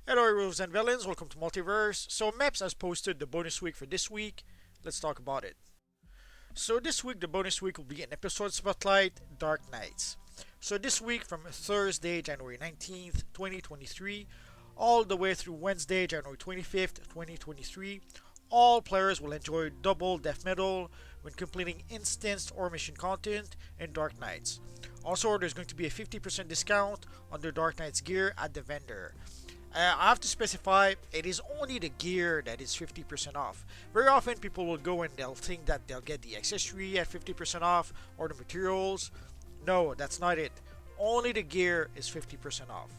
Hello heroes and villains, welcome to Multiverse. So Maps has posted the bonus week for this week. Let's talk about it. So this week the bonus week will be an episode spotlight, Dark Knights. So this week from Thursday, January 19th, 2023, all the way through Wednesday, January 25th, 2023, all players will enjoy double death metal when completing instance or mission content in Dark Knights. Also, there's going to be a 50% discount on the Dark Knights gear at the vendor. I have to specify it is only the gear that is 50% off. Very often people will go and they'll think that they'll get the accessory at 50% off or the materials. No, that's not it. Only the gear is 50% off.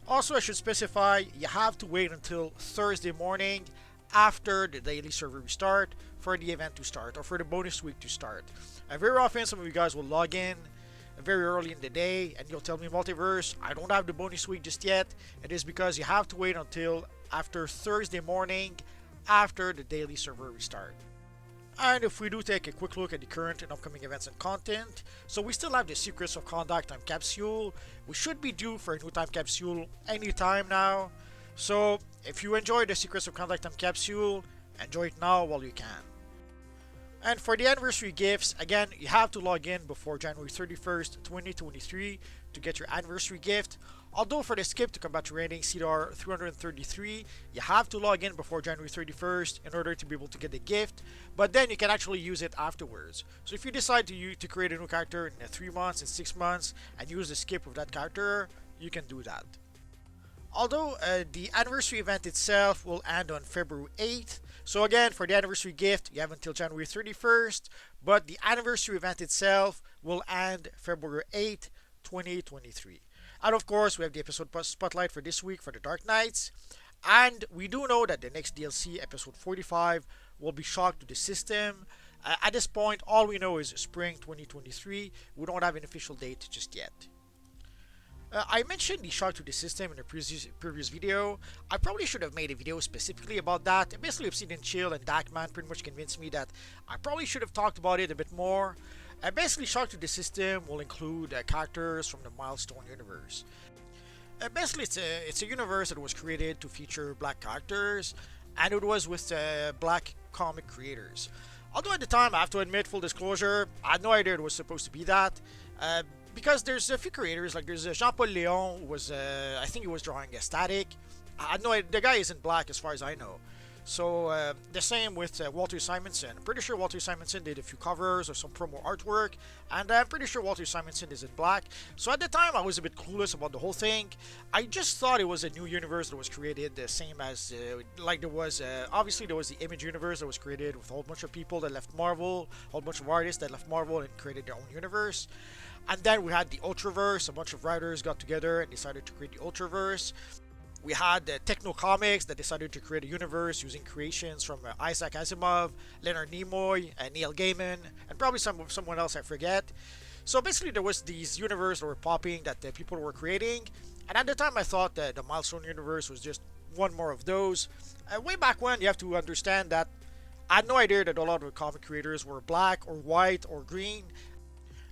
Also, I should specify you have to wait until Thursday morning after the daily server restart for the event to start or for the bonus week to start. Very often some of you guys will log in very early in the day and you'll tell me, Multiverse, I don't have the bonus week just yet. It is because you have to wait until after Thursday morning after the daily server restart. And if we do take a quick look at the current and upcoming events and content, so we still have the Secrets of Conduct time capsule. We should be due for a new time capsule anytime now. So if you enjoy the Secrets of Conduct time capsule, enjoy it now while you can. And for the anniversary gifts, again, you have to log in before January 31st, 2023 to get your anniversary gift. Although for the skip to combat rating CDR 333, you have to log in before January 31st in order to be able to get the gift, but then you can actually use it afterwards. So if you decide to create a new character in 3 months and 6 months and use the skip of that character, you can do that. Although the anniversary event itself will end on February 8th, so again, for the anniversary gift, you have until January 31st, but the anniversary event itself will end February 8th, 2023. And of course, we have the episode spotlight for this week for the Dark Knights. And we do know that the next DLC, episode 45, will be shocked to the system. At this point, all we know is spring 2023. We don't have an official date just yet. I mentioned the shock to the system in a previous video. I probably should have made a video specifically about that. Basically, Obsidian Chill and Darkman pretty much convinced me that I probably should have talked about it a bit more. Basically, shock to the system will include characters from the Milestone universe. Basically, it's a universe that was created to feature black characters, and it was with black comic creators. Although at the time, I have to admit, full disclosure, I had no idea it was supposed to be that. Because there's a few creators, like there's Jean-Paul Leon, who was, I think he was drawing a Static. I know the guy isn't black as far as I know. So the same with Walter Simonson. I'm pretty sure Walter Simonson did a few covers or some promo artwork, and I'm pretty sure Walter Simonson isn't black. So at the time I was a bit clueless about the whole thing. I just thought it was a new universe that was created, the same as like there was obviously there was the Image universe that was created with a whole bunch of people that left Marvel, a whole bunch of artists that left Marvel and created their own universe. And then we had the Ultraverse. A bunch of writers got together and decided to create the Ultraverse. We had Techno Comics that decided to create a universe using creations from Isaac Asimov, Leonard Nimoy, Neil Gaiman, and probably someone else I forget. So basically there was these universes that were popping that people were creating. And at the time I thought that the Milestone universe was just one more of those. Way back when, you have to understand that I had no idea that a lot of the comic creators were black or white or green.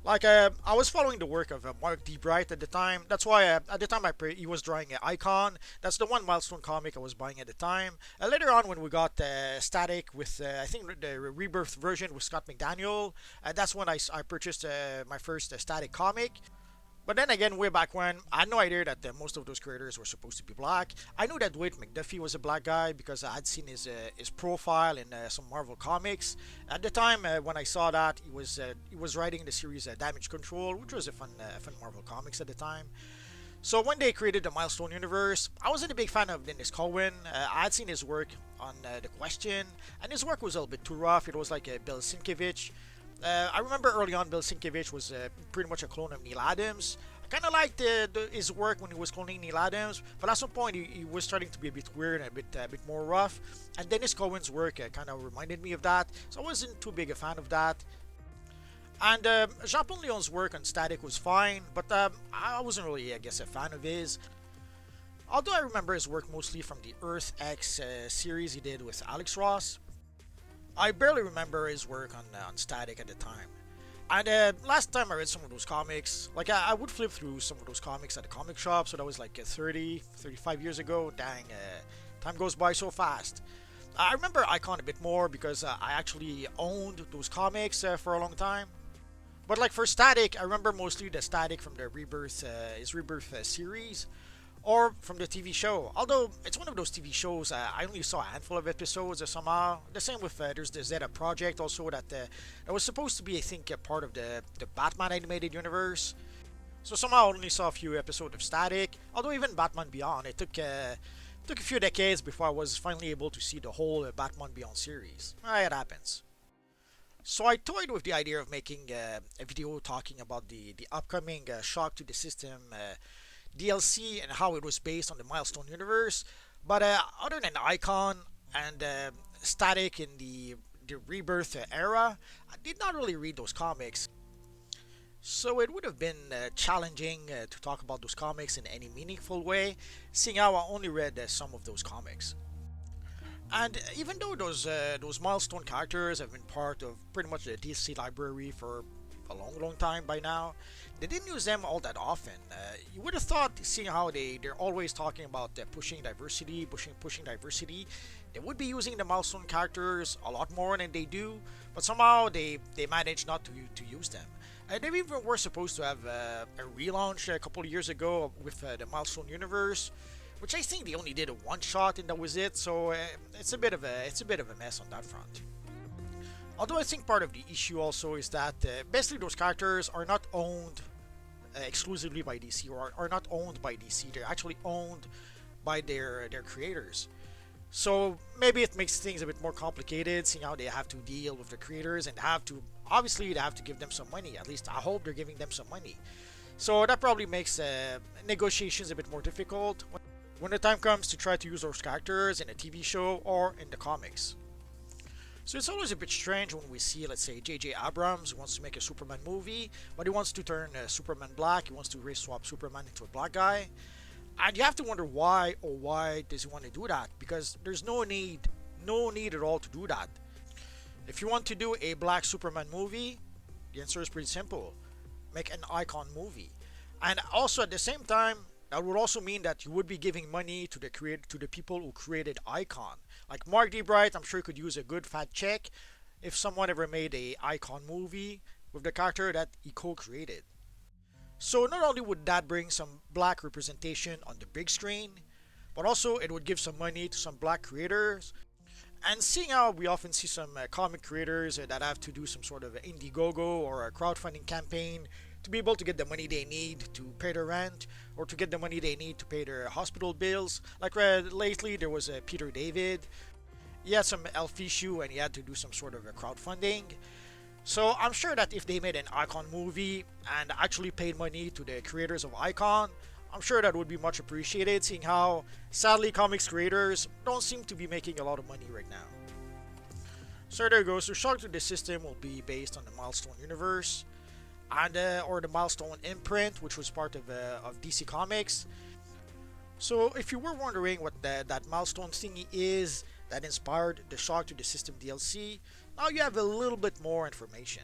Like, I was following the work of Mark D. Bright at the time. That's why, at the time, he was drawing an Icon. That's the one Milestone comic I was buying at the time. Later on, when we got Static with, I think, the Rebirth version with Scott McDaniel, that's when I purchased my first Static comic. But then again, way back when, I had no idea that most of those creators were supposed to be black. I knew that Dwayne McDuffie was a black guy because I had seen his profile in some Marvel comics. At the time when I saw that, he was writing the series Damage Control, which was a fun Marvel comics at the time. So when they created the Milestone universe, I wasn't a big fan of Dennis Cowan. I had seen his work on The Question, and his work was a little bit too rough. It was like Bill Sienkiewicz. I remember early on Bill Sienkiewicz was pretty much a clone of Neil Adams. I kind of liked his work when he was cloning Neil Adams, but at some point he was starting to be a bit weird and a bit more rough. And Dennis Cowan's work kind of reminded me of that, so I wasn't too big a fan of that. And Jean-Paul Leon's work on Static was fine, but I wasn't really, I guess, a fan of his. Although I remember his work mostly from the Earth X series he did with Alex Ross. I barely remember his work on Static at the time. And last time I read some of those comics, like I would flip through some of those comics at the comic shop, so that was like 30, 35 years ago. Dang, time goes by so fast. I remember Icon a bit more because I actually owned those comics for a long time. But like for Static, I remember mostly the Static from the Rebirth series, or from the TV show. Although it's one of those TV shows, I only saw a handful of episodes somehow. The same with there's the Zeta Project also that was supposed to be, I think, a part of the Batman animated universe. So somehow I only saw a few episodes of Static. Although even Batman Beyond, it took a few decades before I was finally able to see the whole Batman Beyond series. It happens. So I toyed with the idea of making a video talking about the upcoming Shock to the System DLC and how it was based on the Milestone universe. But other than Icon and Static in the Rebirth era, I did not really read those comics. So it would have been challenging to talk about those comics in any meaningful way, seeing how I only read some of those comics. And even though those milestone characters have been part of pretty much the DC library for a long time by now, they didn't use them all that often. You would have thought, seeing how they're always talking about pushing diversity, pushing diversity, they would be using the milestone characters a lot more than they do, but somehow they manage not to use them. They even were supposed to have a relaunch a couple of years ago with the milestone universe, which I think they only did a one shot and that was it. So it's a bit of a mess on that front. Although I think part of the issue also is that basically those characters are not owned exclusively by DC, or are not owned by DC. They're actually owned by their creators. So maybe it makes things a bit more complicated, seeing how they have to deal with the creators and obviously they have to give them some money. At least I hope they're giving them some money. So that probably makes negotiations a bit more difficult when the time comes to try to use those characters in a TV show or in the comics. So it's always a bit strange when we see, let's say, J.J. Abrams wants to make a Superman movie, but he wants to turn Superman black. He wants to race swap Superman into a black guy. And you have to wonder why does he want to do that? Because there's no need at all to do that. If you want to do a black Superman movie, the answer is pretty simple. Make an Icon movie. And also at the same time, that would also mean that you would be giving money to the people who created Icon. Like Mark D. Bright, I'm sure could use a good fat check if someone ever made a Icon movie with the character that he co-created. So not only would that bring some black representation on the big screen, but also it would give some money to some black creators. And seeing how we often see some comic creators that have to do some sort of Indiegogo or a crowdfunding campaign to be able to get the money they need to pay their rent or to get the money they need to pay their hospital bills. Like lately there was Peter David. He had some health issue and he had to do some sort of a crowdfunding. So I'm sure that if they made an Icon movie and actually paid money to the creators of Icon, I'm sure that would be much appreciated, seeing how sadly comics creators don't seem to be making a lot of money right now. So there you go. So Shock to the System will be based on the Milestone universe, and or the Milestone imprint, which was part of DC Comics. So if you were wondering what that Milestone thingy is that inspired the Shock to the System DLC, now you have a little bit more information.